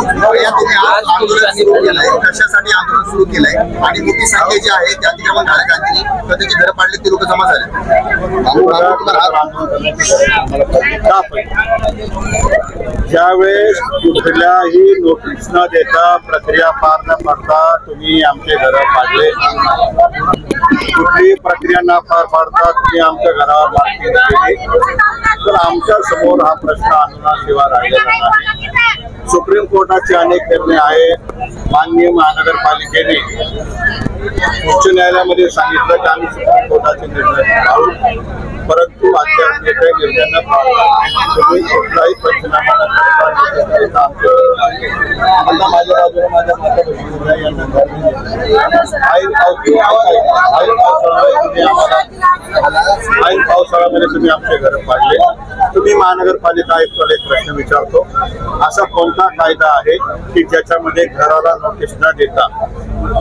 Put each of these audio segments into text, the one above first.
या तुम्ही आज आंदोलन सुरू केलंय, कशासाठी आंदोलन सुरू केलंय आणि मोठी संख्या जी आहे त्या अतिक्रमण धारकांची त्याची घरं पाडली ती लोक जमा झाले? ज्यावेळेस कुठल्याही नोटीस न देता प्रक्रिया पार न पाडता तुम्ही आमचे घर पाडले, कुठलीही प्रक्रिया न पार पाडता तुम्ही आमच्या घरावर मारहाण केली, तर आमच्या समोर हा प्रश्न आंदोलनाशिवाय राहिलेला नाही. सुप्रीम कोर्टाचे अनेक निर्णय आहेत. माननीय महानगरपालिकेने उच्च न्यायालयामध्ये सांगितलं की आम्ही सुप्रीम कोर्टाचे निर्णय पाळू, परंतु अद्याप निर्णय न पाळता तुम्ही कुठलाही पंचनामा न करता आता माझ्या बाजूला माझ्या माता बहिणीला यांना ऐन पावसाळ्यामध्ये तुम्ही आमचे घर पाडले. तुम्ही महानगरपालिका आयुक्ताला एक प्रश्न विचारतो, असा कोणता कायदा आहे की ज्याच्यामध्ये घराला नोटीस न देता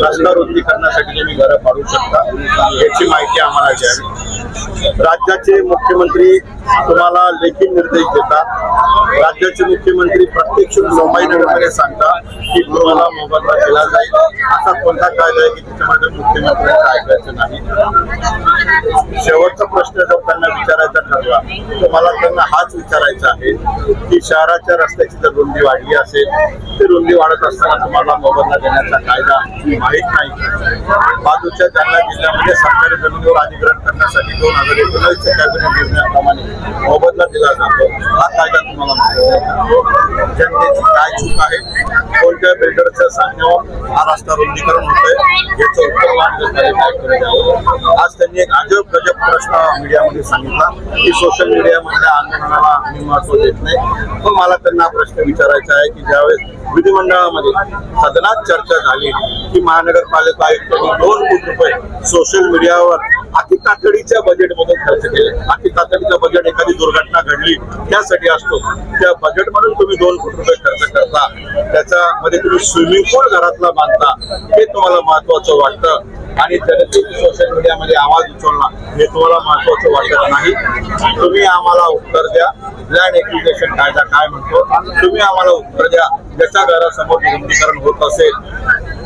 रस्ता रुंदी करण्यासाठी तुम्ही घरं पाडू शकता? याची माहिती आम्हाला द्यावी. राज्याचे मुख्यमंत्री तुम्हाला लेखी निर्देश देतात. राज्याचे मुख्यमंत्री प्रत्यक्ष संभाजीनगरमध्ये सांगतात की तुम्हाला मोबदला दिला जाईल. असा कोणता कायदा आहे की त्याच्यामध्ये मुख्यमंत्र्यांना ऐकायचं नाही? शेवटचा प्रश्न जर त्यांना विचारायचा ठरला तर मला त्यांना हाच विचारायचा आहे की शहराच्या रस्त्याची जर रुंदी वाढली असेल, ती रुंदी वाढत असताना तुम्हाला मोबदला देण्याचा कायदा माहीत नाही? बाजूच्या जालना जिल्ह्यामध्ये सरकारी जमिनीवर अधिग्रहण करण्यासाठी 2019च्या कॅबिनेट निर्णयाप्रमाणे मोबदला दिला जातो. हा कायदा तुम्हाला माहिती आहे? जनतेची काय चूक आहे? कोणत्या बिल्डरच्या सांगण्यावर हा रस्ता रुंदीकरण होतंय याचं उत्तर काय द्यावं? आज त्यांनी एक अजब गजब प्रश्न मीडियामध्ये सांगितला की सोशल मीडियामधल्या आंदोलनाला आम्ही महत्व देत नाही. पण मला त्यांना प्रश्न विचारायचा आहे की ज्यावेळेस विधिमंडळामध्ये सदनात चर्चा झाली की महानगरपालिका आयुक्तांनी 2 कोटी रुपये सोशल मीडियावर अति तातडीच्या बजेटमधून खर्च केले. अति तातडीचं बजेट एखादी दुर्घटना घडली त्यासाठी असतो, त्या बजेटमधून तुम्ही 2 कोटी रुपये खर्च करता, त्याच्यामध्ये तुम्ही स्विमिंग पूल घरातला बांधता, हे तुम्हाला महत्वाचं वाटतं आणि जनतेने सोशल मीडियामध्ये आवाज उचलला हे तुम्हाला महत्वाचं वाटत नाही. तुम्ही आम्हाला उत्तर द्या, लँड एक्विजिशन कायदा काय म्हणतो? तुम्ही आम्हाला उत्तर द्या. ज्याच्या घरासमोर रुंदीकरण होत असेल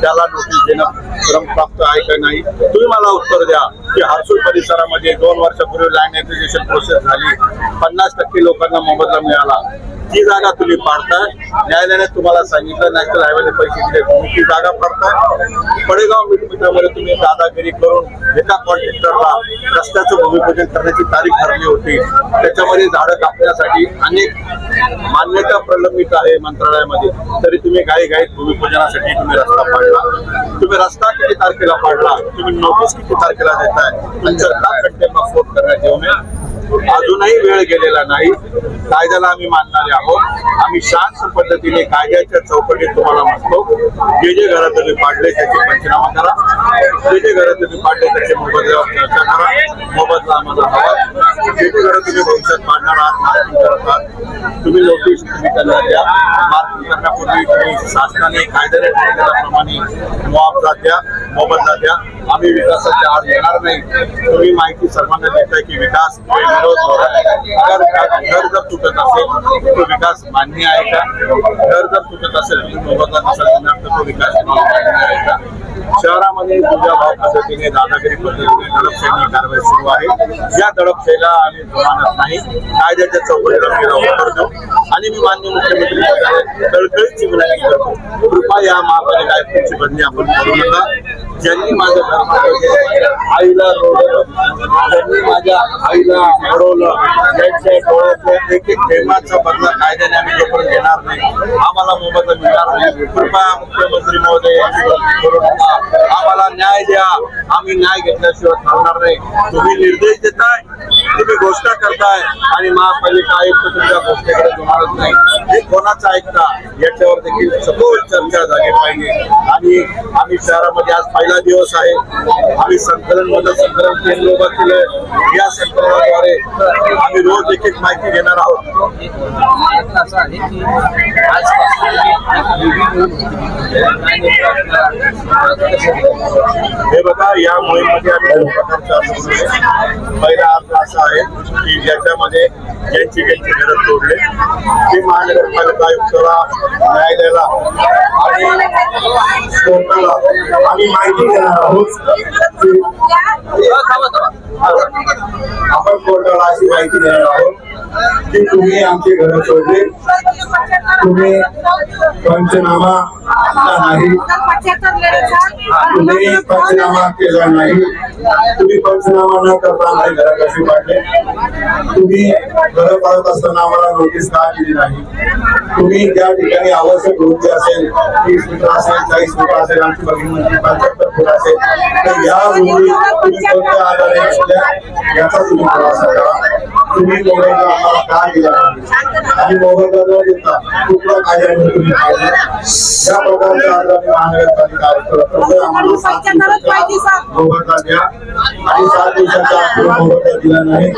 त्याला नोटीस देणं क्रमप्राप्त आहे का नाही? तुम्ही मला उत्तर द्या की हर्सूल परिसरामध्ये 2 वर्षापूर्वी लँड एक्विजिशन प्रोसेस झाली, 50% लोकांना मोबदला मिळाला, ती जागा तुम्ही पाडताय. न्यायालयाने तुम्हाला सांगितलं नॅशनल हायवेने पैसे दिले, तुम्ही ती जागा पाडताय. पडेगाव मिटमिटामध्ये तुम्ही दादागिरी करून एका कॉन्ट्रॅक्टरला रस्त्याचं भूमिपूजन करण्याची तारीख ठरली होती, त्याच्यामध्ये झाडं कापण्यासाठी अनेक मान्यता प्रलंबित आहे मंत्रालयामध्ये, तरी तुम्ही घाईघाईत भूमिपूजनासाठी तुम्ही रस्ता पाडला. तुम्ही रस्ता किती तारखेला पाडला? तुम्ही नोटीस किती तारखेला देताय? नंतर का कंटेम्प्ट ऑफ कोर्ट करण्यात येऊ नये? अजूनही वेळ गेलेला नाही. कायद्याला आम्ही मानणारे आहोत. आम्ही शांत पद्धतीने कायद्याच्या चौकटीत तुम्हाला म्हणतो, जे घरं तुम्ही पाडले त्याचे पंचनामा करा, जे घरं तुम्ही पाडले त्याचे मोबदल्यावर चर्चा करा. मोबदला आम्हाला हवा. जे घरं तुम्ही भविष्यात पाडणार आहात, मार्किंग करत आहात, तुम्ही नोटीस तुम्ही त्यांना द्या. मार्किंग करण्यापूर्वी तुम्ही शासनाने कायद्याने ठरवल्याप्रमाणे मुआवजा द्या, मोबदला द्या. आम्ही विकासाच्या आड येणार नाही. तुम्ही माहिती सर्वांना देताय की विकास विरोध हो रहा है. घर जर तुटत असेल तो विकास मान्य आहे का? घर जर तुटत असेल मोबदला नसेल देणार तर तो विकास मान्य आहे का? शहरामध्ये तुझ्या भाव पद्धतीने दादागिरी पद्धतीने दडपशाही कारवाई सुरू आहे. या दडपशाहीला आम्ही मानत नाही. कायद्याच्या चौकटीला मी उत्तर देऊ आणि मी माननीय मुख्यमंत्री कळकळीची विनंती करतो, कृपया या महापालिका आयुक्तांची बदली आपण करू नका. ज्यांनी माझ्या आईला रोडलं, ज्यांनी माझ्या आईला अडवलं, त्यांच्या डोळ्यातल्या एक थेंबाचा बदला कायद्याने आम्ही जोपर्यंत घेणार नाही, आम्हाला मोबदला मिळणार नाही. कृपया मुख्यमंत्री महोदय यांची बदली करू नका. आम्हाला न्याय द्या. आम्ही न्याय घेतल्याशिवाय थांबणार नाही. तुम्ही निर्देश देताय, तुम्ही घोषणा करताय आणि महापालिका आयुक्त तुमच्या घोषणेकडे जुमानत नाही. हे कोणाचं ऐकता? याच्यावर देखील सखोल चर्चा झाली पाहिजे. आणि आम्ही शहरामध्ये आज पहिला दिवस आहे. आम्ही संकलन केंद्र उभं केलं. या संकलनाद्वारे आम्ही रोज एक माहिती घेणार आहोत. हे बघा, या मोहिमेमध्ये आम्ही पहिला अर्ज असा आहे की ज्याच्यामध्ये ज्यांची घरं तोडले ते महानगरपालिका आयुक्ताला, न्यायालयाला आणि कोर्टाला आम्ही माहिती देणार आहोत. आपण कोर्टाला अशी माहिती देणार आहोत की तुम्ही आमची घरं तोडले, तुम्ही पंचनामा नाही, तुम्ही पंचनामा केला नाही, तुम्ही पंचनामा न करता आम्ही घरं कशी पाडले, तुम्ही घरं पाडत असताना आम्हाला नोटीस का दिली नाही, तुम्ही ज्या ठिकाणी आवश्यक वृत्ती असेल 30 मीटर असेल, 40 मीटर असेल, आमची बघितली 75 फूट असेल, तर या वृत्ती तुम्ही कोणत्या आधारे घेतल्या याचा तुम्ही खुलासा करा. तुम्ही मोबाईलला आम्हाला का दिला नाही आणि मोबाईलला न देता कुठल्या कायद्याने तुम्ही पाडले, या प्रकारच्या अर्जाने महानगरपालिका आयुक्ताला आम्हाला 7 दिवसाचा मोबदला द्या आणि 7 दिवसाचा मोबदला दिला नाही.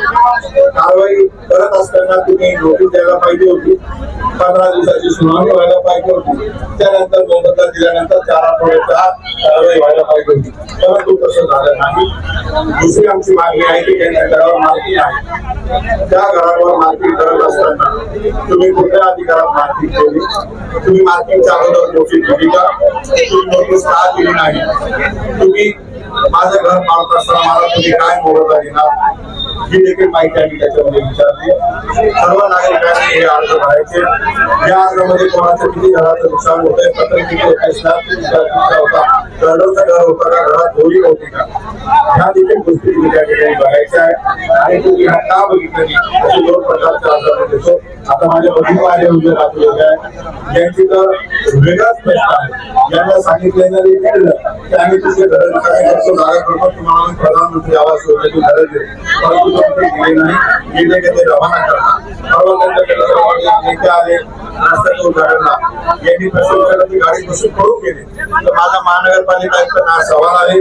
कारवाई करत असताना तुम्ही नोटीस द्यायला पाहिजे होती, 15 दिवसाची सुनावणी व्हायला पाहिजे होती, त्यानंतर मोबदला दिल्यानंतर 4 आठवड्याच्या आत कारवाई व्हायला पाहिजे होती, परंतु तसं झालं नाही. दुसरी आमची मागणी आहे की ज्यांच्या घरावर मालकी आहे त्या घरावर मार्किंग करत असताना तुम्ही कुठल्या अधिकारात मार्किंग केली, तुम्ही मार्किंगच्या अगोदर नोटीस दिली का, तुम्ही नोटीस का दिली नाही, तुम्ही माझं घर पाळत असताना मला तुम्ही काय मोबदला देणार ही देखील माहिती आम्ही त्याच्यामध्ये विचारली. सर्व नागरिकांनी हे अर्ज भरायचे. या अर्जामध्ये कोणाचं किती घराचं नुकसान होतंय, पत्र किती होता, दरडोचं घर होतं का, घरात चोरी होती का, ह्या देखील गोष्टी त्या ठिकाणी बघायच्या आहे. आणि तुम्ही हा का बघितलं नाही असे 2 प्रकारचे अर्ज देतो. आता माझ्या बहिणी उभे राहतो यांची तर वेगळाच प्रश्न आहे. यांना सांगितलेलं देखील की आम्ही तुझे घर करतो, जागा करतो, तुम्हाला प्रधानमंत्री आवास योजनेची गरज आहे, परंतु दिले नाही, गेले की ते रवाना करतात. परवा त्यांच्याकडे नेते आले रस्त्याच्या उद्घाटनला, यांनी प्रशासनाची गाडी बसून पळून गेली. तर माझा महानगरपालिका आयुक्तांना सवाल आहे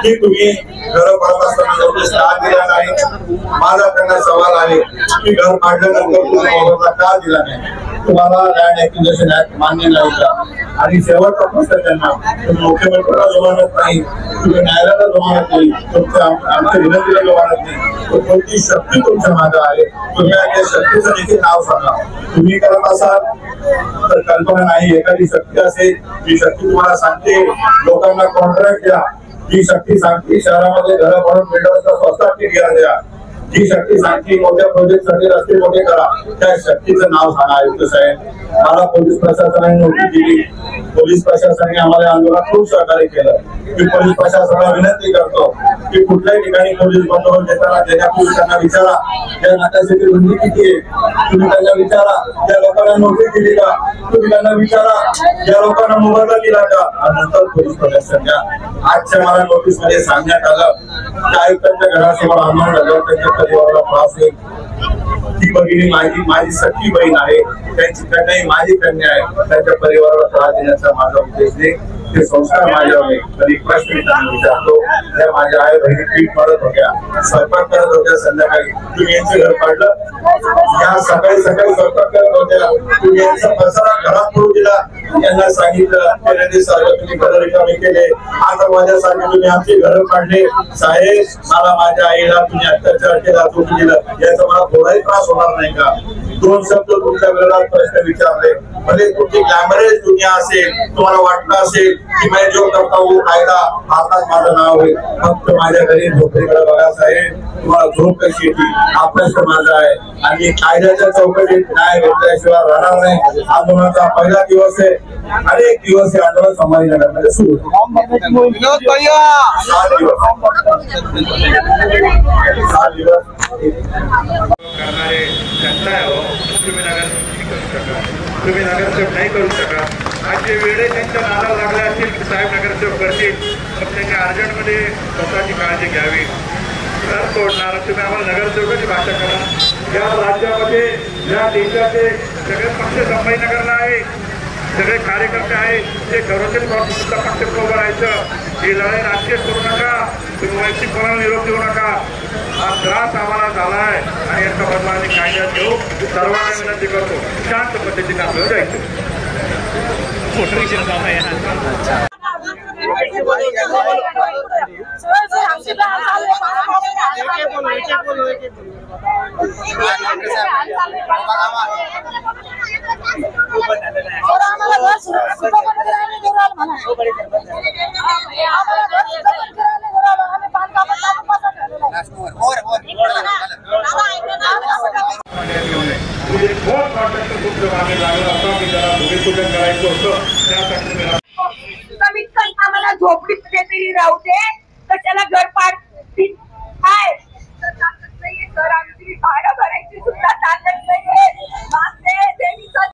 की तुम्ही घर पाडत असताना नोटीस का दिला नाही. माझा त्यांना सवाल आहे की घर पाडल्यानंतर तुम्ही मोबदला का दिला नाही, तुम्हाला लँड ऍक्विजिशन ऍक्ट मान्य नाही का. आणि शेवटचा प्रश्न त्यांना, तुम्ही मुख्यमंत्र्यांना जमानत नाही, तुम्ही न्यायालयाला जमानत नाही, तुमच्या आमच्या विनंतीला जमानत नाही, कोणती शक्ती तुमच्या मागे आहे, तुम्ही त्या शक्तीचं देखील नाव सांगा. तुम्ही करत असाल तर कल्पना नाही, एखादी शक्ती असेल जी शक्ती तुम्हाला सांगते लोकांना कॉन्ट्रॅक्ट द्या, जी शक्ती सांगते शहरामध्ये घरं बनवून बिल्डर्सला स्वस्तात घ्या द्या, जी शक्ती सांगते मोठ्या प्रोजेक्ट साठी रस्ते मोठे करा, त्या शक्तीचं नाव सांगा. आयुक्त साहेब, मला पोलीस प्रशासनाने नोटीस दिली, पोलीस प्रशासनाने आम्हाला आंदोलनात खूप सहकार्य केलं. मी पोलीस प्रशासनाला विनंती करतो की कुठल्याही ठिकाणी पोलीस बंदोबस्त देताना देण्यापूर्वी त्यांना विचारा या नाट्याची रुंदी किती आहे, तुम्ही त्यांना विचारा त्या लोकांना नोटीस दिली का, तुम्ही त्यांना विचारा या लोकांना मोबदला दिला का, आणि नंतर पोलीस प्रशासन द्या. आजच्या मला नोटीस मध्ये सांगण्यात आलं की आयुक्तांच्या घरासमोर आंदोलन झालं, त्यांच्या परिवाराला त्रास होईल. ती भगिनी माझी सख्खी बहीण आहे, त्यांची कन्या माझी कन्या आहे, त्यांच्या परिवाराला त्रास देण्याचा माझा उद्देश नाही. ते संस्कार माझ्यावर नाही. कधी प्रश्न त्यांना विचारतो, त्या माझ्या आई बहिणी पीठ पडत होत्या, स्वयंपाक करत होत्या, संध्याकाळी तुम्ही यांचं घर पाडलं, या सकाळी स्वयंपाक करत होत्या, तुम्ही यांचा पसारा घरात करून दिला, यांना सांगितलं तुम्ही घर रिकामे केले, आता माझ्यासाठी तुम्ही आमची घरं काढले. साहेब, मला माझ्या आईला तुम्ही अत्याचार केला, तुम्ही दिलं, याचा मला थोडाही त्रास होणार नाही का. 2 शब्द तुमच्या विरोधात प्रश्न विचारले, म्हणजे तुमची ग्लॅमरस दुनिया असेल, तुम्हाला वाटलं असेल की मैं जो करता हूँ कायदा हातात माझं नाव होईल, फक्त माझ्या घरी झोपडीकडे बघा साहेब, तुम्हाला झोप कशी येते हा प्रश्न माझा आहे. आणि कायद्याच्या चौकटीत न्याय भेटल्याशिवाय राहणार नाही. आंदोलनाचा पहिला दिवस आहे, अनेक दिवस हे आंदोलन संभाजीनगरमध्ये सुरू होते. 7 दिवस करणारे जनता आहे हो, तुम्ही नगरसेवक नाही करू शकत. आज जे वेळे त्यांच्या नादाला लागले असतील की साहेब नगरसेवक करतील, तर त्यांनी अर्जंटमध्ये स्वतःची काळजी घ्यावी. घर तोडणार तुम्ही आम्हाला नगरसेवकाची भाषा करा. या राज्यामध्ये या देशाचे सगळे पक्ष संभाजीनगरला आहे, सगळे कार्यकर्ते आहेत, ते घरोतील सुद्धा पक्ष उभं राहायचं. ही लढाई राजकीय करू नका, तुम्ही वैयक्तिक कोणाला निरोप देऊ नका. हा त्रास आम्हाला झाला आहे आणि याचा बदला आम्ही कायद्यात घेऊ. सर्वांना विनंती करतो, शांत पद्धतीने आपल्याला जायचं. कमीत कमी आम्हाला झोपडीत तरी राहू दे, कशाला घर